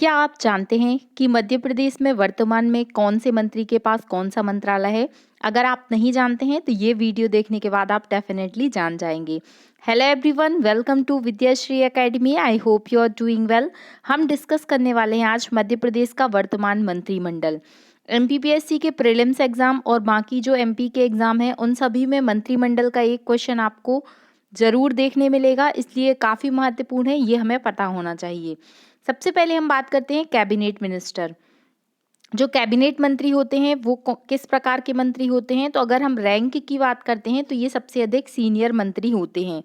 क्या आप जानते हैं कि मध्य प्रदेश में वर्तमान में कौन से मंत्री के पास कौन सा मंत्रालय है? अगर आप नहीं जानते हैं तो ये वीडियो देखने के बाद आप डेफिनेटली जान जाएंगे। Hello everyone, welcome to Vidyashree academy. I hope you are doing well. हम डिस्कस करने वाले हैं आज मध्य प्रदेश का वर्तमान मंत्रिमंडल। एमपीपीएससी के प्रीलिम्स एग्जाम और बाकी जो एमपी के एग्जाम हैं उन सभी में मंत्रिमंडल का एक क्वेश्चन आपको जरूर देखने मिलेगा, इसलिए काफ़ी महत्वपूर्ण है, ये हमें पता होना चाहिए। सबसे पहले हम बात करते हैं कैबिनेट मिनिस्टर। जो कैबिनेट मंत्री होते हैं वो किस प्रकार के मंत्री होते हैं? तो अगर हम रैंक की बात करते हैं तो ये सबसे अधिक सीनियर मंत्री होते हैं।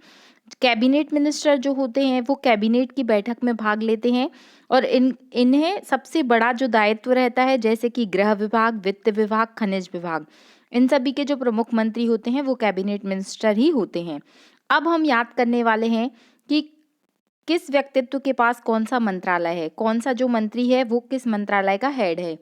कैबिनेट मिनिस्टर जो होते हैं वो कैबिनेट की बैठक में भाग लेते हैं और इन्हें सबसे बड़ा जो दायित्व रहता है, जैसे कि गृह विभाग, वित्त विभाग, खनिज विभाग, इन सभी के जो प्रमुख मंत्री होते हैं वो कैबिनेट मिनिस्टर ही होते हैं। अब हम याद करने वाले हैं कि किस व्यक्तित्व के पास कौन सा मंत्रालय है, कौन सा जो मंत्री है वो किस मंत्रालय का हेड है।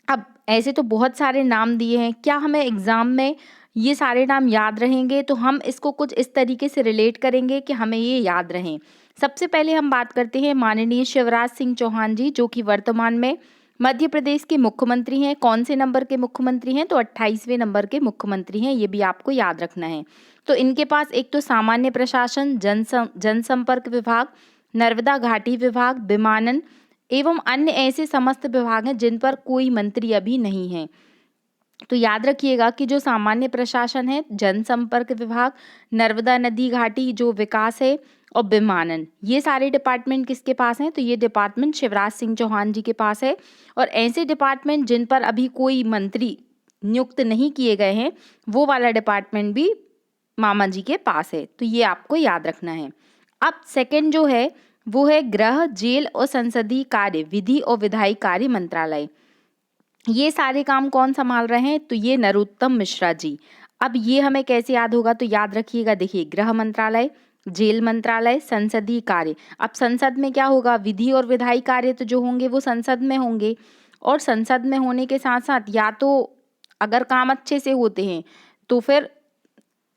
अब ऐसे तो बहुत सारे नाम दिए हैं, क्या हमें एग्जाम में ये सारे नाम याद रहेंगे? तो हम इसको कुछ इस तरीके से रिलेट करेंगे कि हमें ये याद रहें। सबसे पहले हम बात करते हैं माननीय शिवराज सिंह चौहान जी, जो कि वर्तमान में मध्य प्रदेश के मुख्यमंत्री हैं। कौन से नंबर के मुख्यमंत्री हैं? तो 28वें नंबर के मुख्यमंत्री हैं, ये भी आपको याद रखना है। तो इनके पास एक तो सामान्य प्रशासन, जनसंपर्क विभाग, नर्मदा घाटी विभाग, विमानन एवं अन्य ऐसे समस्त विभाग हैं जिन पर कोई मंत्री अभी नहीं है। तो याद रखिएगा कि जो सामान्य प्रशासन है, जनसंपर्क विभाग, नर्मदा नदी घाटी जो विकास है और विमानन, ये सारे डिपार्टमेंट किसके पास हैं? तो ये डिपार्टमेंट शिवराज सिंह चौहान जी के पास है। और ऐसे डिपार्टमेंट जिन पर अभी कोई मंत्री नियुक्त नहीं किए गए हैं वो वाला डिपार्टमेंट भी मामा जी के पास है। तो ये आपको याद रखना है। अब सेकंड जो है वो है गृह, जेल और संसदीय कार्य, विधि और विधायी कार्य मंत्रालय। ये सारे काम कौन संभाल रहे हैं? तो ये नरोत्तम मिश्रा जी। अब ये हमें कैसे याद होगा? तो याद रखिएगा, देखिए, गृह मंत्रालय, जेल मंत्रालय, संसदीय कार्य। अब संसद में क्या होगा? विधि और विधायी कार्य तो जो होंगे वो संसद में होंगे। और संसद में होने के साथ साथ या तो अगर काम अच्छे से होते हैं तो फिर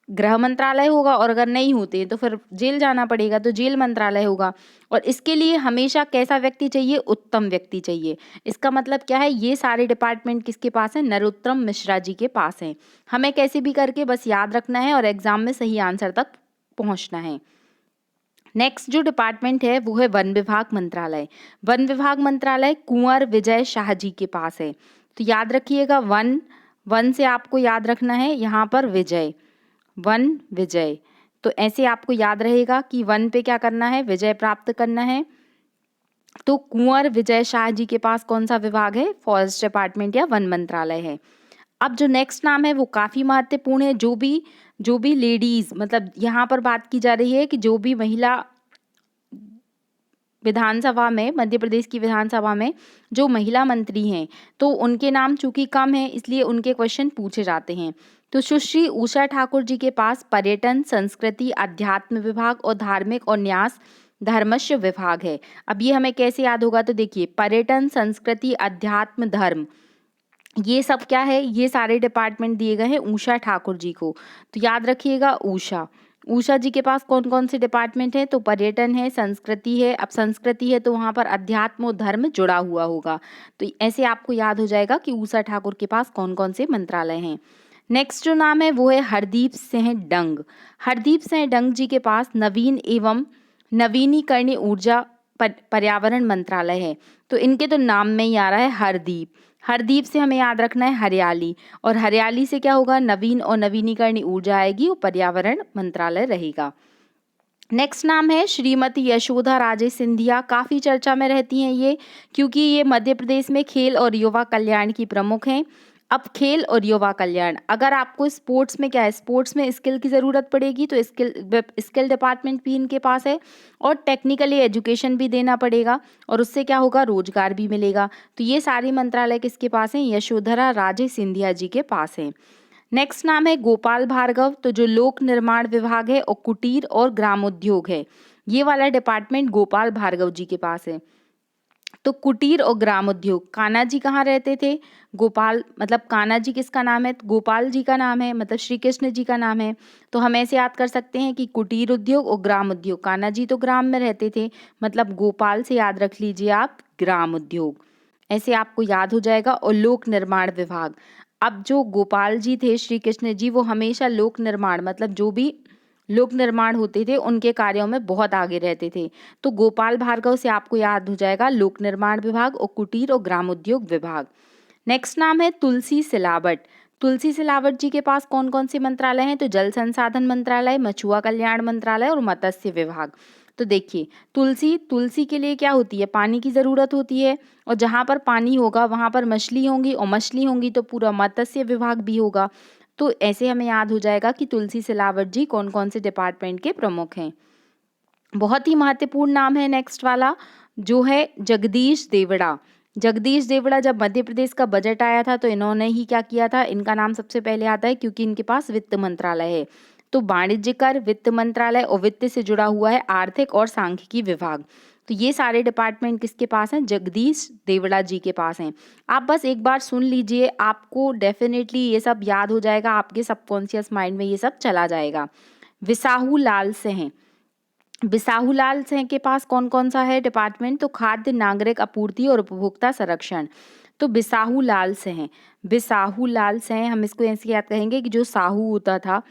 गृह मंत्रालय होगा, और अगर नहीं होते तो फिर जेल जाना पड़ेगा, तो जेल मंत्रालय होगा। और इसके लिए हमेशा कैसा व्यक्ति चाहिए? उत्तम व्यक्ति चाहिए। इसका मतलब क्या है? ये सारे डिपार्टमेंट किसके पास है? नरोत्तम मिश्रा जी के पास हैं। हमें कैसे भी करके बस याद रखना है और एग्जाम में सही आंसर तक पहुंचना है। नेक्स्ट जो डिपार्टमेंट है वो है वन विभाग मंत्रालय। वन विभाग मंत्रालय कुंवर विजय शाह जी के पास है। तो याद रखिएगा, वन, वन से आपको याद रखना है यहाँ पर विजय, वन विजय। तो ऐसे आपको याद रहेगा कि वन पे क्या करना है? विजय प्राप्त करना है। तो कुंवर विजय शाह जी के पास कौन सा विभाग है? फॉरेस्ट डिपार्टमेंट या वन मंत्रालय है। अब जो नेक्स्ट नाम है वो काफी महत्वपूर्ण है। जो भी लेडीज, मतलब यहाँ पर बात की जा रही है कि जो भी महिला विधानसभा में, मध्य प्रदेश की विधानसभा में जो महिला मंत्री हैं तो उनके नाम चूंकि कम है इसलिए उनके क्वेश्चन पूछे जाते हैं। तो सुश्री उषा ठाकुर जी के पास पर्यटन, संस्कृति, अध्यात्म विभाग और धार्मिक और न्यास धर्मस्य विभाग है। अब ये हमें कैसे याद होगा? तो देखिए, पर्यटन, संस्कृति, अध्यात्म, धर्म, ये सब क्या है? ये सारे डिपार्टमेंट दिए गए हैं उषा ठाकुर जी को। तो याद रखिएगा, उषा जी के पास कौन कौन से डिपार्टमेंट है? तो पर्यटन है, संस्कृति है। अब संस्कृति है तो वहाँ पर अध्यात्म और धर्म जुड़ा हुआ होगा। तो ऐसे आपको याद हो जाएगा कि उषा ठाकुर के पास कौन कौन से मंत्रालय हैं। नेक्स्ट जो नाम है वो है हरदीप सिंह डंग। हरदीप सिंह डंग जी के पास नवीन एवं नवीनीकरणीय ऊर्जा पर्यावरण मंत्रालय है। तो इनके तो नाम में ही आ रहा है हरदीप। हरदीप से हमें याद रखना है हरियाली, और हरियाली से क्या होगा? नवीन और नवीनीकरणीय ऊर्जा आएगी और पर्यावरण मंत्रालय रहेगा। नेक्स्ट नाम है श्रीमती यशोधा राजे सिंधिया। काफ़ी चर्चा में रहती हैं ये, क्योंकि ये मध्य प्रदेश में खेल और युवा कल्याण की प्रमुख हैं। अब खेल और युवा कल्याण, अगर आपको स्पोर्ट्स में क्या है? स्पोर्ट्स में स्किल की ज़रूरत पड़ेगी तो स्किल डिपार्टमेंट भी इनके पास है, और टेक्निकली एजुकेशन भी देना पड़ेगा, और उससे क्या होगा? रोजगार भी मिलेगा। तो ये सारे मंत्रालय किसके पास हैं? यशोधरा राजे सिंधिया जी के पास हैं। नेक्स्ट नाम है गोपाल भार्गव। तो जो लोक निर्माण विभाग है और कुटीर और ग्रामोद्योग है, ये वाला डिपार्टमेंट गोपाल भार्गव जी के पास है। तो कुटीर और ग्राम उद्योग, कान्हा जी कहाँ रहते थे? गोपाल, मतलब कान्हा जी किसका नाम है? गोपाल जी का नाम है, मतलब श्री कृष्ण जी का नाम है। तो हम ऐसे याद कर सकते हैं कि कुटीर उद्योग और ग्राम उद्योग, कान्हा जी तो ग्राम में रहते थे, मतलब गोपाल से याद रख लीजिए आप ग्राम उद्योग, ऐसे आपको याद हो जाएगा। और लोक निर्माण विभाग, अब जो गोपाल जी थे श्री कृष्ण जी, वो हमेशा लोक निर्माण, मतलब जो भी लोक निर्माण होते थे उनके कार्यों में बहुत आगे रहते थे। तो गोपाल भार्गव से आपको याद हो जाएगा लोक निर्माण विभाग और कुटीर और ग्राम उद्योग विभाग। नेक्स्ट नाम है तुलसी सिलावट। तुलसी सिलावट जी के पास कौन कौन से मंत्रालय हैं? तो जल संसाधन मंत्रालय, मछुआ कल्याण मंत्रालय और मत्स्य विभाग। तो देखिए, तुलसी, तुलसी के लिए क्या होती है? पानी की ज़रूरत होती है, और जहाँ पर पानी होगा वहाँ पर मछली होंगी, और मछली होंगी तो पूरा मत्स्य विभाग भी होगा। तो ऐसे हमें याद हो जाएगा कि तुलसी सिलावट जी कौन कौन से डिपार्टमेंट के प्रमुख हैं। बहुत ही महत्वपूर्ण नाम है नेक्स्ट वाला, जो है जगदीश देवड़ा। जगदीश देवड़ा, जब मध्य प्रदेश का बजट आया था तो इन्होंने ही क्या किया था? इनका नाम सबसे पहले आता है क्योंकि इनके पास वित्त मंत्रालय है। तो वाणिज्य कर, वित्त मंत्रालय और वित्त से जुड़ा हुआ है आर्थिक और सांख्यिकी विभाग। तो ये सारे डिपार्टमेंट किसके पास हैं? जगदीश देवड़ा जी के पास हैं। आप बस एक बार सुन लीजिए, आपको डेफिनेटली ये सब याद हो जाएगा, आपके सबकॉन्शियस माइंड में ये सब चला जाएगा। विसाहू लाल सिंह, बिसाहू लाल सिंह के पास कौन कौन सा है डिपार्टमेंट? तो खाद्य नागरिक आपूर्ति और उपभोक्ता संरक्षण। तो बिसाहू लाल सिंह, बिसाहू लाल सिंह, हम इसको ऐसे याद कहेंगे कि जो साहू होता था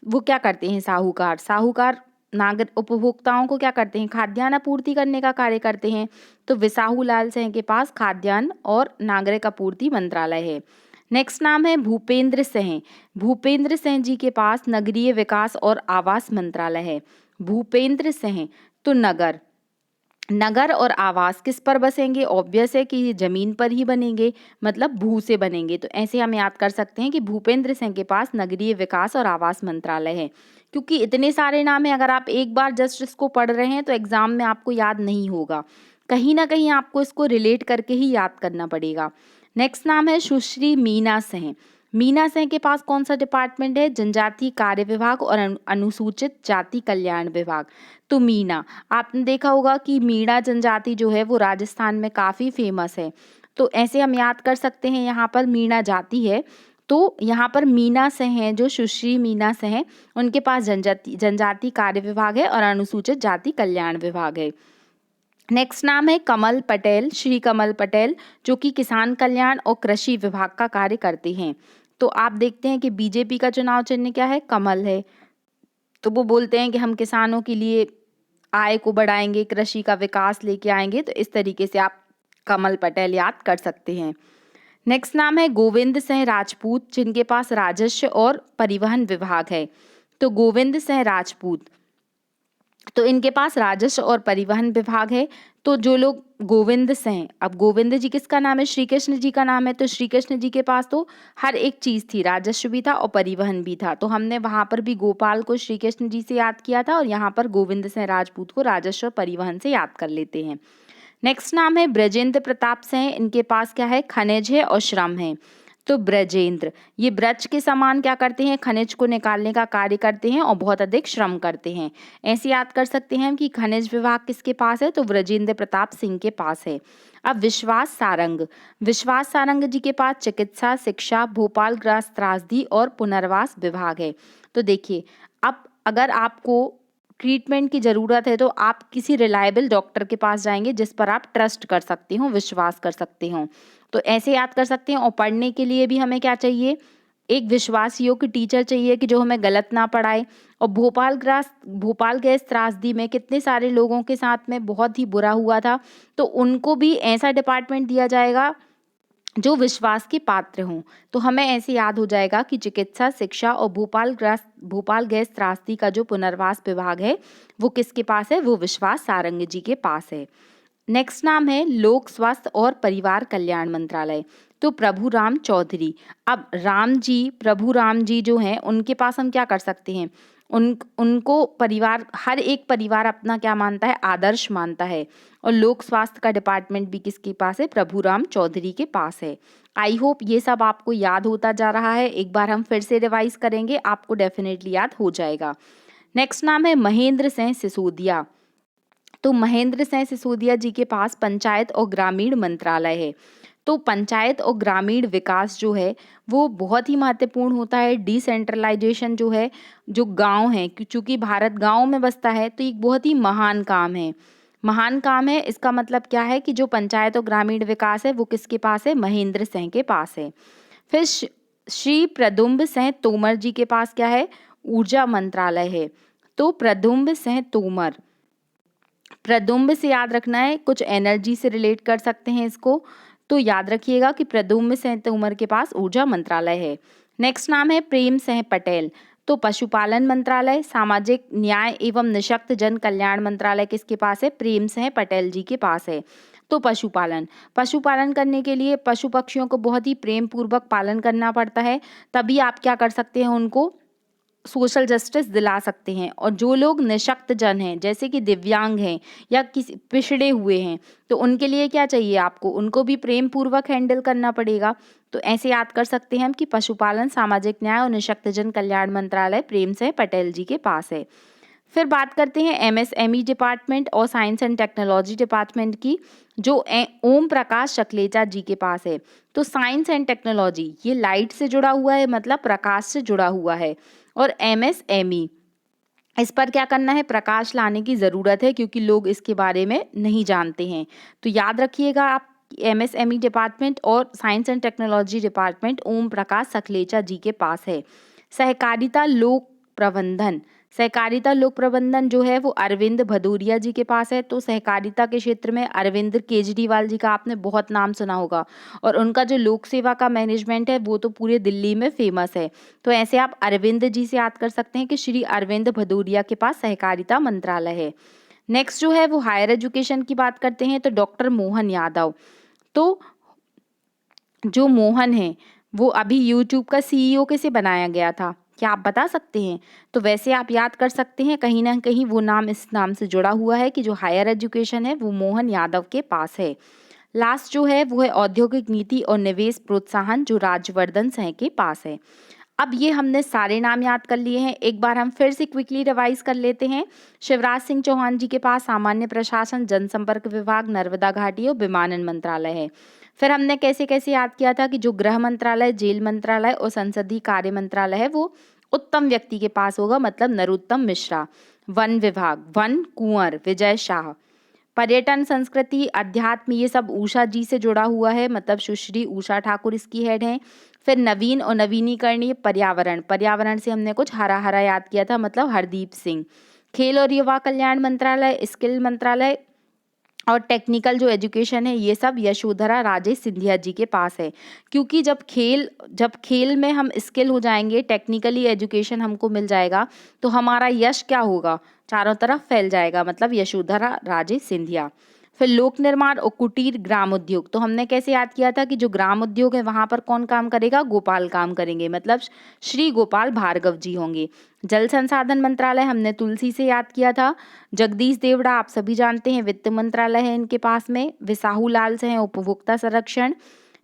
वो क्या करते हैं? साहूकार, साहूकार नागरिक उपभोक्ताओं को क्या करते हैं? खाद्यान्न आपूर्ति करने का कार्य करते हैं। तो बिसाहू लाल सिंह के पास खाद्यान्न और नागरिक आपूर्ति मंत्रालय है। नेक्स्ट नाम है भूपेंद्र सिंह। भूपेंद्र सिंह जी के पास नगरीय विकास और आवास मंत्रालय है। भूपेंद्र सिंह, तो नगर, नगर और आवास किस पर बसेंगे? ऑब्वियस है कि ये जमीन पर ही बनेंगे, मतलब भू से बनेंगे। तो ऐसे हम याद कर सकते हैं कि भूपेंद्र सिंह के पास नगरीय विकास और आवास मंत्रालय है। क्योंकि इतने सारे नाम हैं, अगर आप एक बार जस्ट इसको पढ़ रहे हैं तो एग्जाम में आपको याद नहीं होगा, कहीं ना कहीं आपको इसको रिलेट करके ही याद करना पड़ेगा। नेक्स्ट नाम है सुश्री मीना सिंह। मीना सिंह के पास कौन सा डिपार्टमेंट है? जनजाति कार्य विभाग और अनुसूचित जाति कल्याण विभाग। तो मीना, आपने देखा होगा कि मीणा जनजाति जो है वो राजस्थान में काफ़ी फेमस है। तो ऐसे हम याद कर सकते हैं, यहाँ पर मीणा जाति है, तो यहाँ पर मीना सिंह हैं, जो सुश्री मीना सिंह हैं, उनके पास जनजाति कार्य विभाग है और अनुसूचित जाति कल्याण विभाग है। नेक्स्ट नाम है कमल पटेल, श्री कमल पटेल, जो कि किसान कल्याण और कृषि विभाग का कार्य करते हैं। तो आप देखते हैं कि बीजेपी का चुनाव चिन्ह क्या है? कमल है। तो वो बोलते हैं कि हम किसानों के लिए आय को बढ़ाएंगे, कृषि का विकास लेके आएंगे। तो इस तरीके से आप कमल पटेल याद कर सकते हैं। नेक्स्ट नाम है गोविंद सिंह राजपूत, जिनके पास राजस्व और परिवहन विभाग है। तो गोविंद सिंह राजपूत, तो इनके पास राजस्व और परिवहन विभाग है। तो जो लोग गोविंद सिंह, अब गोविंद जी किसका नाम है? श्री कृष्ण जी का नाम है। तो श्री कृष्ण जी के पास तो हर एक चीज़ थी, राजस्व भी था और परिवहन भी था। तो हमने वहाँ पर भी गोपाल को श्री कृष्ण जी से याद किया था, और यहाँ पर गोविंद सिंह राजपूत को राजस्व और परिवहन से याद कर लेते हैं। नेक्स्ट नाम है ब्रजेंद्र प्रताप सिंह। इनके पास क्या है? खनिज है और श्रम है। तो ब्रजेंद्र, ये ब्रज के समान क्या करते हैं? खनिज को निकालने का कार्य करते हैं और बहुत अधिक श्रम करते हैं। ऐसे याद कर सकते हैं कि खनिज विभाग किसके पास है? तो ब्रजेंद्र प्रताप सिंह के पास है। अब विश्वास सारंग, विश्वास सारंग जी के पास चिकित्सा, शिक्षा, भोपाल ग्रास त्रासदी और पुनर्वास विभाग है। तो देखिए, अब अगर आपको ट्रीटमेंट की ज़रूरत है तो आप किसी रिलायबल डॉक्टर के पास जाएंगे जिस पर आप ट्रस्ट कर सकते हो, विश्वास कर सकते हो। तो ऐसे याद कर सकते हैं। और पढ़ने के लिए भी हमें क्या चाहिए? एक विश्वास योग्य टीचर चाहिए कि जो हमें गलत ना पढ़ाए। और भोपाल गैस त्रासदी में कितने सारे लोगों के साथ में बहुत ही बुरा हुआ था, तो उनको भी ऐसा डिपार्टमेंट दिया जाएगा जो विश्वास के पात्र हों। तो हमें ऐसे याद हो जाएगा कि चिकित्सा, शिक्षा और भोपाल गैस त्रासदी का जो पुनर्वास विभाग है वो किसके पास है? वो विश्वास सारंग जी के पास है। नेक्स्ट नाम है लोक स्वास्थ्य और परिवार कल्याण मंत्रालय। तो प्रभु राम चौधरी। अब प्रभु राम जी जो हैं उनके पास हम क्या कर सकते हैं? उनको परिवार, हर एक परिवार अपना क्या मानता है? आदर्श मानता है। और लोक स्वास्थ्य का डिपार्टमेंट भी किसके पास है? प्रभु राम चौधरी के पास है। आई होप ये सब आपको याद होता जा रहा है। एक बार हम फिर से रिवाइज करेंगे, आपको डेफिनेटली याद हो जाएगा। नेक्स्ट नाम है महेंद्र सिंह सिसोदिया। तो महेंद्र सिंह सिसोदिया जी के पास पंचायत और ग्रामीण मंत्रालय है। तो पंचायत और ग्रामीण विकास जो है वो बहुत ही महत्वपूर्ण होता है। डिसेंट्रलाइजेशन जो है, जो गांव है, चूंकि भारत गांव में बसता है, तो एक बहुत ही महान काम है। महान काम है, इसका मतलब क्या है कि जो पंचायत और ग्रामीण विकास है वो किसके पास है? महेंद्र सिंह के पास है। फिर श्री प्रद्युम्न सिंह तोमर जी के पास क्या है? ऊर्जा मंत्रालय है। तो प्रद्युम्न सिंह तोमर, प्रद्युम्न से याद रखना है, कुछ एनर्जी से रिलेट कर सकते हैं इसको, तो याद रखिएगा कि प्रद्युम्न सिंह तोमर के पास ऊर्जा मंत्रालय है। नेक्स्ट नाम है प्रेम सिंह पटेल। तो पशुपालन मंत्रालय, सामाजिक न्याय एवं निःशक्त जन कल्याण मंत्रालय किसके पास है? प्रेम सिंह पटेल जी के पास है। तो पशुपालन करने के लिए पशु पक्षियों को बहुत ही प्रेम पूर्वक पालन करना पड़ता है, तभी आप क्या कर सकते हैं? उनको सोशल जस्टिस दिला सकते हैं। और जो लोग निःशक्त जन हैं, जैसे कि दिव्यांग हैं या किसी पिछड़े हुए हैं, तो उनके लिए क्या चाहिए? आपको उनको भी प्रेम पूर्वक हैंडल करना पड़ेगा। तो ऐसे याद कर सकते हैं हम कि पशुपालन, सामाजिक न्याय और निःशक्त जन कल्याण मंत्रालय प्रेम सिंह पटेल जी के पास है। फिर बात करते हैं एमएसएमई डिपार्टमेंट और साइंस एंड टेक्नोलॉजी डिपार्टमेंट की, जो ओम प्रकाश सकलेचा जी के पास है। तो साइंस एंड टेक्नोलॉजी ये लाइट से जुड़ा हुआ है, मतलब प्रकाश से जुड़ा हुआ है। और एमएसएमई, इस पर क्या करना है? प्रकाश लाने की ज़रूरत है, क्योंकि लोग इसके बारे में नहीं जानते हैं। तो याद रखिएगा आप, एमएसएमई डिपार्टमेंट और science and technology department Om Prakash Sakhlecha जी के पास है। सहकारिता लोक प्रबंधन, सहकारिता लोक प्रबंधन जो है वो अरविंद भदौरिया जी के पास है। तो सहकारिता के क्षेत्र में अरविंद केजरीवाल जी का आपने बहुत नाम सुना होगा, और उनका जो लोक सेवा का मैनेजमेंट है वो तो पूरे दिल्ली में फेमस है। तो ऐसे आप अरविंद जी से याद कर सकते हैं कि श्री अरविंद भदौरिया के पास सहकारिता मंत्रालय है। नेक्स्ट जो है वो हायर एजुकेशन की बात करते हैं, तो डॉक्टर मोहन यादव। तो जो मोहन है वो अभी यूट्यूब का सीईओ कैसे बनाया गया था, क्या आप बता सकते हैं? तो वैसे आप याद कर सकते हैं, कहीं ना कहीं वो नाम इस नाम से जुड़ा हुआ है कि जो हायर एजुकेशन है वो मोहन यादव के पास है। लास्ट जो है वो है औद्योगिक नीति और निवेश प्रोत्साहन, जो राजवर्धन सिंह के पास है। अब ये हमने सारे नाम याद कर लिए हैं, एक बार हम फिर से क्विकली रिवाइज कर लेते हैं। शिवराज सिंह चौहान जी के पास सामान्य प्रशासन, जनसंपर्क विभाग, नर्मदा घाटी और विमानन मंत्रालय है। फिर हमने कैसे कैसे याद किया था कि जो गृह मंत्रालय, जेल मंत्रालय और संसदीय कार्य मंत्रालय है वो उत्तम व्यक्ति के पास होगा, मतलब नरोत्तम मिश्रा। वन विभाग, वन कुंवर विजय शाह। पर्यटन, संस्कृति, अध्यात्म, ये सब उषा जी से जुड़ा हुआ है, मतलब सुश्री उषा ठाकुर इसकी हेड है। फिर नवीन और नवीनीकरणीय पर्यावरण, पर्यावरण से हमने कुछ हरा हरा याद किया था, मतलब हरदीप सिंह। खेल और युवा कल्याण मंत्रालय, स्किल मंत्रालय और टेक्निकल जो एजुकेशन है, ये सब यशोधरा राजे सिंधिया जी के पास है। क्योंकि जब खेल में हम स्किल हो जाएंगे, टेक्निकली एजुकेशन हमको मिल जाएगा, तो हमारा यश क्या होगा? चारों तरफ फैल जाएगा, मतलब यशोधरा राजे सिंधिया। फिर लोक निर्माण और कुटीर ग्राम उद्योग, तो हमने कैसे याद किया था कि जो ग्राम उद्योग है वहां पर कौन काम करेगा? गोपाल काम करेंगे, मतलब श्री गोपाल भार्गव जी होंगे। जल संसाधन मंत्रालय हमने तुलसी से याद किया था। जगदीश देवड़ा आप सभी जानते हैं, वित्त मंत्रालय है इनके पास में। विसाहू लाल से हैं उपभोक्ता संरक्षण।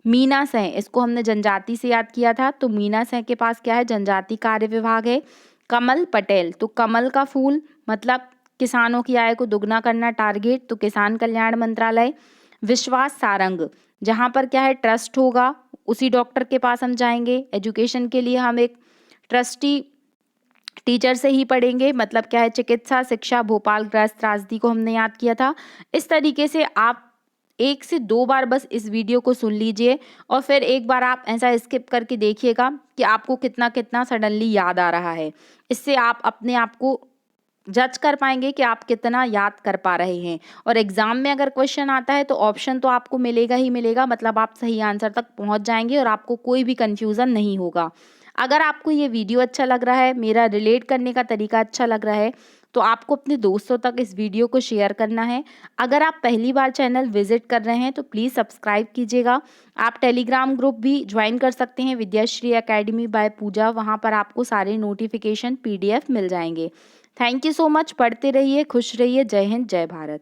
मीना सिंह, इसको हमने जनजाति से याद किया था, तो मीना सिंह के पास क्या है? जनजाति कार्य विभाग है। कमल पटेल, तो कमल का फूल, मतलब किसानों की आय को दुगना करना टारगेट, तो किसान कल्याण मंत्रालय। विश्वास सारंग, जहाँ पर क्या है? ट्रस्ट होगा, उसी डॉक्टर के पास हम जाएंगे। एजुकेशन के लिए हम एक ट्रस्टी टीचर से ही पढ़ेंगे, मतलब क्या है? चिकित्सा शिक्षा भोपाल गृहस्थ त्रासदी को हमने याद किया था। इस तरीके से आप 1 से 2 बार बस इस वीडियो को सुन लीजिए, और फिर एक बार आप ऐसा स्किप करके देखिएगा कि आपको कितना कितना सडनली याद आ रहा है। इससे आप अपने आप को जज कर पाएंगे कि आप कितना याद कर पा रहे हैं। और एग्जाम में अगर क्वेश्चन आता है तो ऑप्शन तो आपको मिलेगा ही मिलेगा, मतलब आप सही आंसर तक पहुंच जाएंगे और आपको कोई भी कंफ्यूजन नहीं होगा। अगर आपको ये वीडियो अच्छा लग रहा है, मेरा रिलेट करने का तरीका अच्छा लग रहा है, तो आपको अपने दोस्तों तक इस वीडियो को शेयर करना है। अगर आप पहली बार चैनल विजिट कर रहे हैं तो प्लीज़ सब्सक्राइब कीजिएगा। आप टेलीग्राम ग्रुप भी ज्वाइन कर सकते हैं, विद्याश्री एकेडमी बाय पूजा, वहाँ पर आपको सारे नोटिफिकेशन PDF मिल जाएंगे। Thank you so much. पढ़ते रहिए, खुश रहिए। जय हिंद, जय भारत।